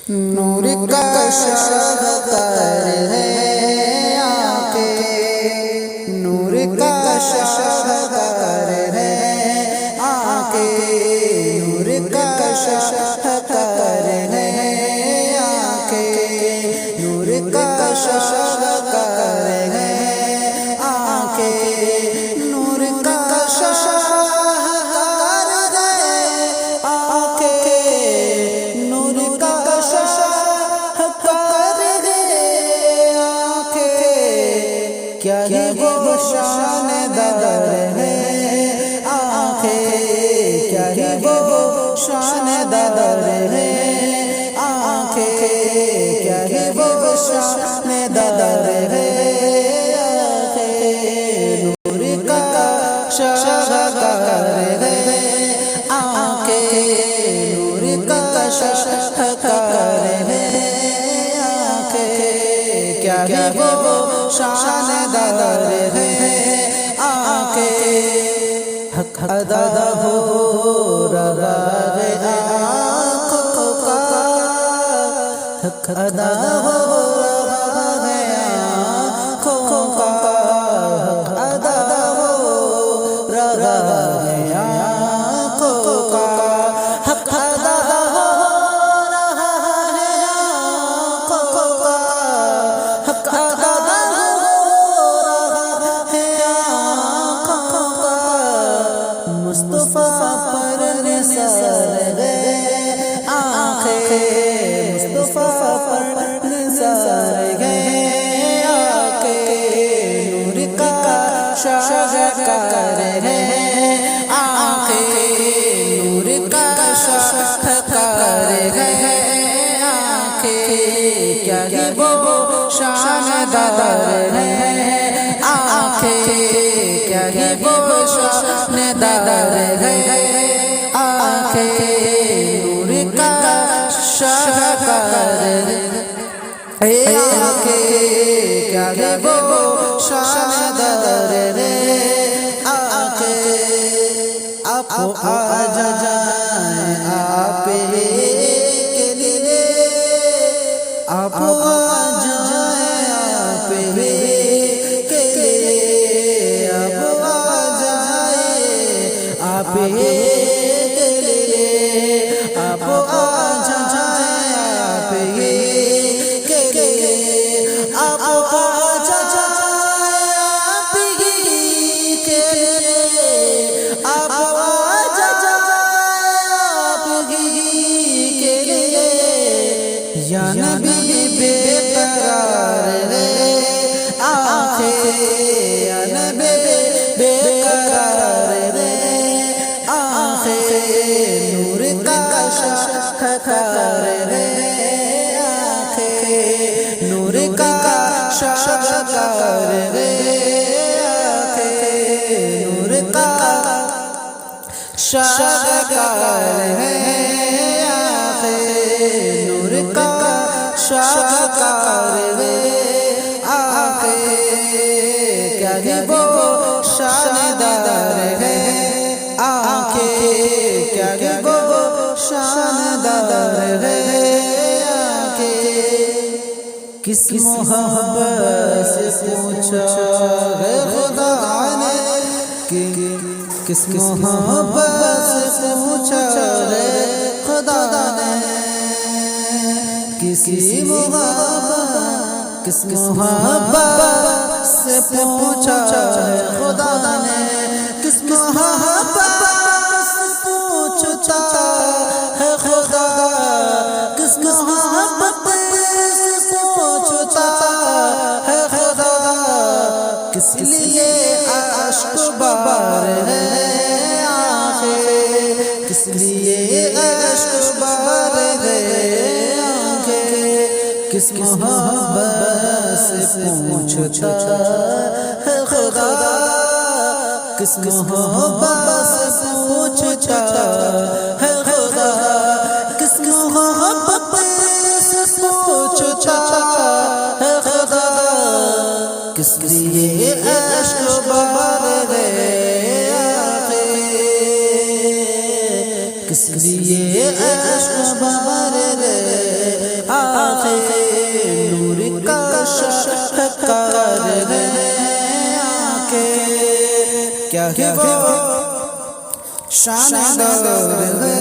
نور کا شاہکار ہے آنکھیں، نور کا شاہکار ہے آنکھیں، نور کا شاہکار ہے آنکھیں، نور کا شاہکار ہے آنکھیں، نور کا شاہکار ہے آنکھیں، نور کا شاہکار ہے آنکھیں، کیا ہی وہ شان دار ہے آنکھیں، کیا ہی وہ شان دار ہے آنکھیں، کیا ہی وہ شان دار ہے آنکھیں، نور کا شاہکار ہے آنکھیں، نور کا شاہکار ہے آنکھیں، کیا ہی وہ شان دار ہے آنکھیں، حق ادا ہو رہا ہے آنکھوں کا، حق ادا ہو رہا ہے آنکھوں کا، حق ادا ہو رہا ہے آنکھوں کا، حق ادا ہو رہا ہے آنکھوں کا، حق ادا ہو رہا ہے آنکھوں کا، مصطفیٰ پر نثار ہے آنکھیں، مصطفیٰ پر نثار ہے آنکھیں، نور کا شاہکار ہے آنکھیں، نور کا شاہکار ہے آنکھیں، کیا ہی وہ شان دار ہے آنکھیں، کیا ہی وہ شان دار ہے آنکھیں، نور کا شاہکار ہے آنکھیں، کیا ہی وہ شان دار ہے آنکھیں، آپ آ جائیں آپ کے لیے، آپ آ جائیں آپ کے لیے، آپ آ جائیں آپ کے لیے، آپ آ جائیں آپ کے لیے، آپ آ جائیں آپ کے لیے، آپ آ جائیں آپ کے لیے، یا نبی بے قرار ہے آنکھیں، یا نبی بے قرار ہے آنکھیں، نور کا شاہکار ہے آنکھیں، نور کا شاہکار ہے آنکھیں، نور کا شاہکار ہے آنکھیں، نور کا شاہکار ہے آنکھیں، کیا ہی وہ شان دار ہے آنکھیں، کیا ہی وہ شان دار ہے آنکھیں، کس محبت سے پوچھا ہے خدا نے، کس محبت سے پوچھا ہے خدا نے، کسی محبت، کس محبت سے پوچھا ہے خدا نے، کس محبت سے پوچھتا ہے خدا، کس محبت سے پوچھتا ہے خدا، کس لیے اشک بار ہے آنکھیں، کس لیے اشک بار ہے آنکھیں، کس محبت سے پوچھتا ہے خدا، کس محبت سے پوچھتا ہے خدا، کس محبت سے پوچھتا ہے خدا، کس لیے عشق بار ہے آنکھیں، کس لیے عشق بار ہے کہ وہ شاندار ہے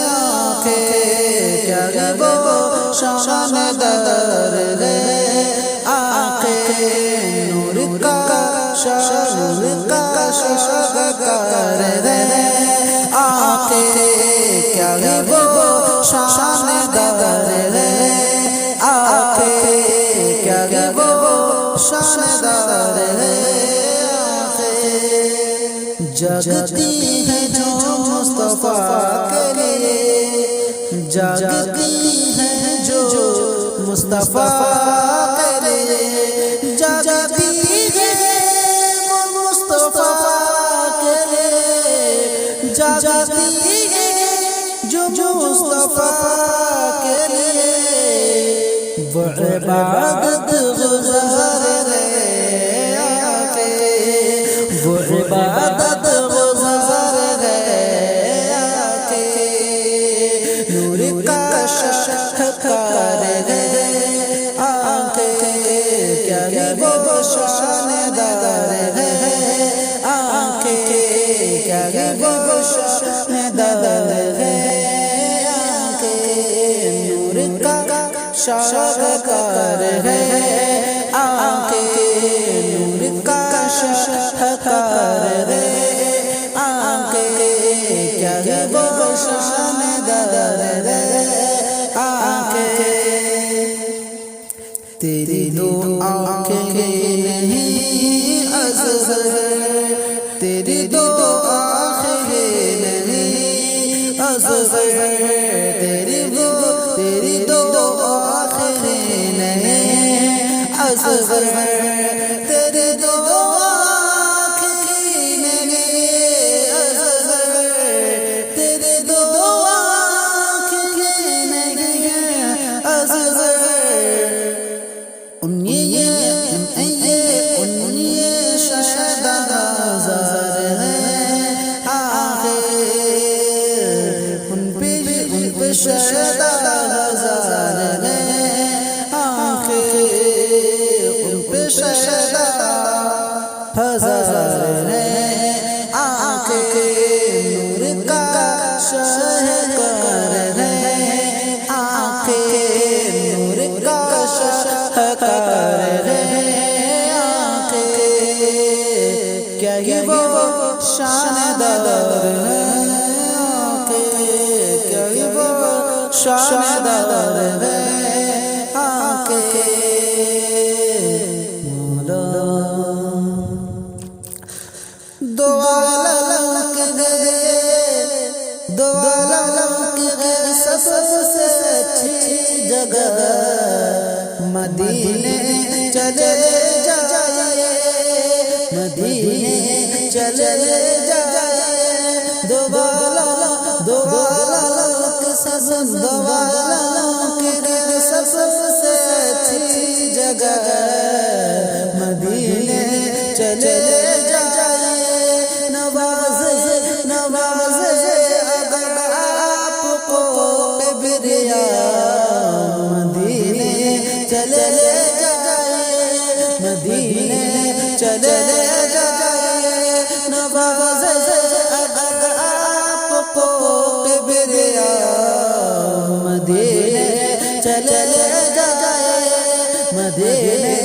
آنکھیں، کیا کہ وہ شاندار ہے آنکھیں، نور کا شاہکار ہے آنکھیں، کیا کہ وہ شاندار ہے آنکھیں، کیا کہ وہ شاندار ہے آنکھیں، جگتی ہے جو مصطفیٰ کے لیے، جگتی ہے جو مصطفیٰ کے لیے، جگتی ہے وہ مصطفیٰ کے لیے، جگتی ہے جو مصطفیٰ کے لیے، وہ عبادت گزار ہے آنکھیں، وہ عبادت گزار ہے آنکھیں، نور کا شاہکار ہے آنکھیں، کیا کہ وہ شاندار ہے آنکھیں، کیا کہ وہ شاندار ہے آنکھیں، نور کا شاہکار ہے آنکھیں، نور کا شاہکار ہے آنکھیں، کیا کہ وہ شاندار ہے آنکھیں، تیری دو آنکھیں نہیں اصغر، تیری دو آنکھیں نہیں اصغر، تیری دو آنکھیں نہیں اصغر، تیری دو آنکھیں نہیں اصغر، تیری دو آنکھیں نہیں اصغر، ان شاہدازار ہے آنکھیں، ان پہ شاہدازار ہے آنکھیں، ان پہ شاہدازار ہے آنکھیں، نور کا شاہکار ہے آنکھیں، نور کا شاہکار ہے آنکھیں، کیا کہ وہ شاندار ہے آنکھیں، کیا کہ وہ شاندار ہے آنکھیں، مولا دو عالم کے سب سے اچھی جگہ مدینے چلے جائے، مدینے چلے جائے، دو عالم کے سب سے اچھی جگہ مدینے چلے جائے، نواز اگر آپ کو کبریا مدینے چلے جائے، مدینے چلے جائے، نواز اگر آپ کو کبریا مدینے چلے جائے، مدینے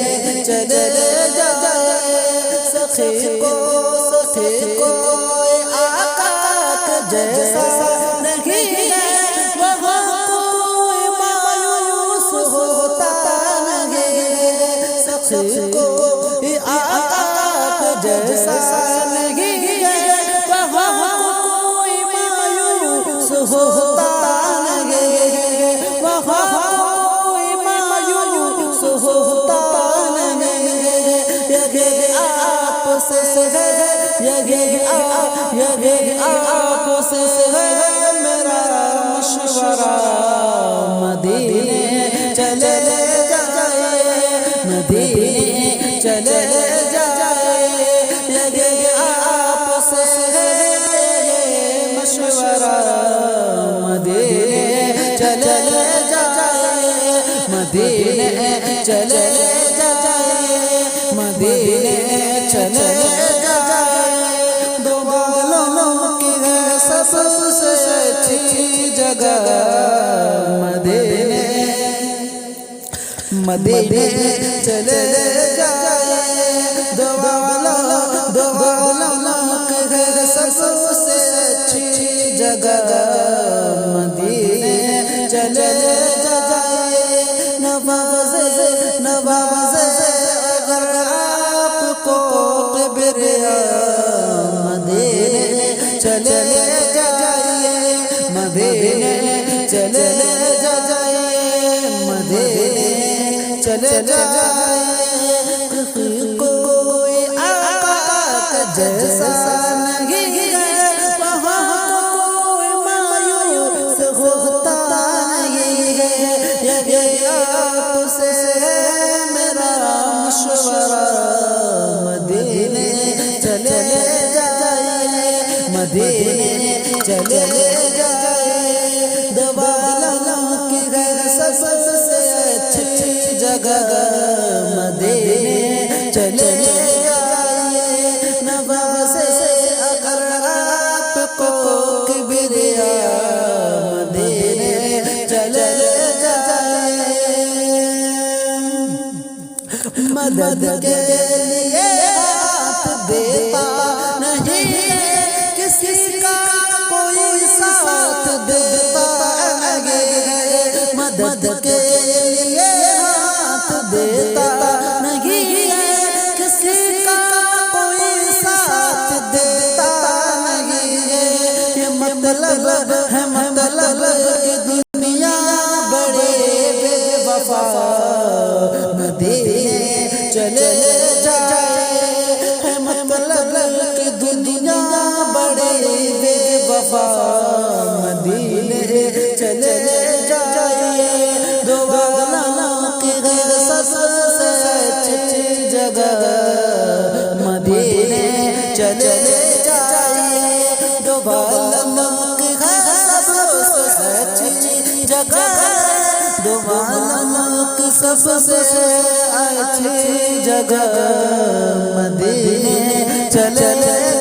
چلے جائے، سخی کو آقا کے جیسا نہیں ہے، وہاں کوئی مایوس ہوتا نہیں، سخی کو آقا کے جیسا نہیں ہے، وہاں کوئی مایوس ہوتا نہیں، وہاں کوئی مایوس ہوتا نہیں، یہ آپ سے ہے، یہ آپ سے ہے میرا مشورہ، مدینے چلے جائے، مدینے چلے جائے، یہ آپ سے ہے مشورہ، مدینے چلے جائے، مدینے چلے جائے، مدینے چلے جائے، مدینے چلے جائے دو عالم کے سب سے اچھی جگہ مدینے چلے جائے نواز اگر آپ کو کبریا مدینے چلے جائے مدینے چلے جائے مدینے چلے جائے کوئی آقا جیسا نہیں ہے وہاں کوئی مایوس ہوتا نہیں ہے یہ آپ سے میرا مشورہ مدینے چلے جائے مدینے چلے جائے دو عالم کی سب سے اچھی جگہ مدینے چلے جائے نواز اگر آپ کو کبریا مدینے چلے جائے مدد کے لیے ہاتھ دیتا نہیں کسی کا کوئی ساتھ دیتا نہیں مدد کے لیے ہاتھ دیتا نہیں کسی کا کوئی ساتھ دیتا نہیں یہ مطلب ہے مطلب کہ دنیا بڑے بے وفا مدینے چلے جائے ہے مطلب کہ دنیا بڑے بے وفا مدینے چلے جائے دو عالم کی سب سے اچھی جگہ مدینے چلے جائے دو عالم کی سب سے اچھی جگہ دو عالم کی سب سے اچھی جگہ مدینے چلے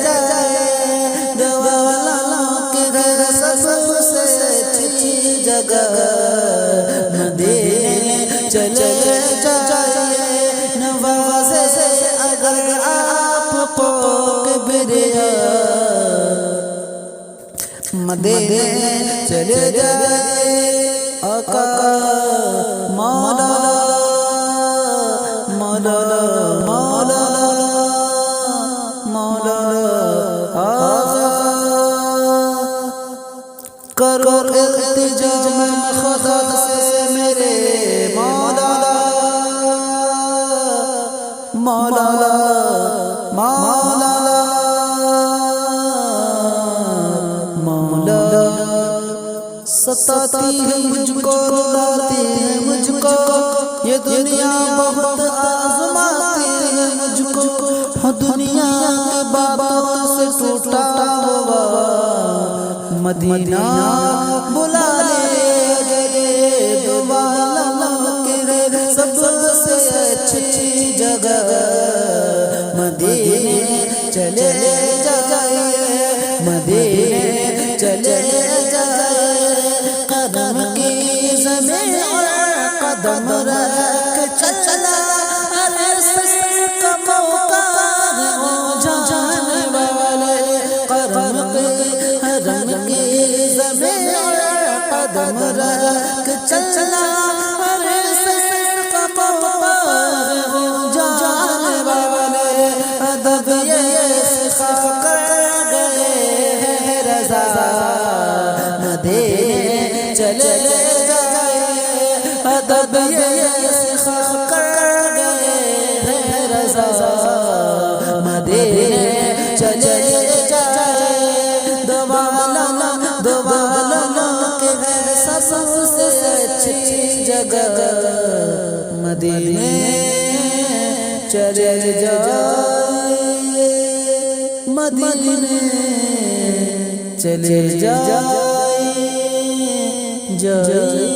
جائے دو عالم کی سب سے اچھی جگہ مدینے چلے جائے نواز اگر آپ کو کبریا مدینے چلے جائے آقا مولا مولا مولا مولا آقا کرو التجا خدا سے میرے مولا مولا مولا مولا ستاتی ہے مجھ کو رلاتی ہے مجھ کو یہ دنیا بہت آزماتی ہے مجھ کو دنیا کی باتوں سے ٹوٹا ہوا مدینہ بلا لے دو عالم کے سب سے اچھی جگہ مدینے چلے جائے مدینے چلے جائے قدم کی زمین قدم رکھ چلا عرصے کا موقع جانے والے قدم کی زمین قدم رکھ چلا عرصے کا موقع جانے والے ادب یہ سکھا کر گئے رضا مدینے چلے جائے ادب یہ سکھا کر گئے رضا مدینے چلے جائے دو عالم کے سب سے اچھی جگہ مدینے چلے جائے مدینے چلے جائے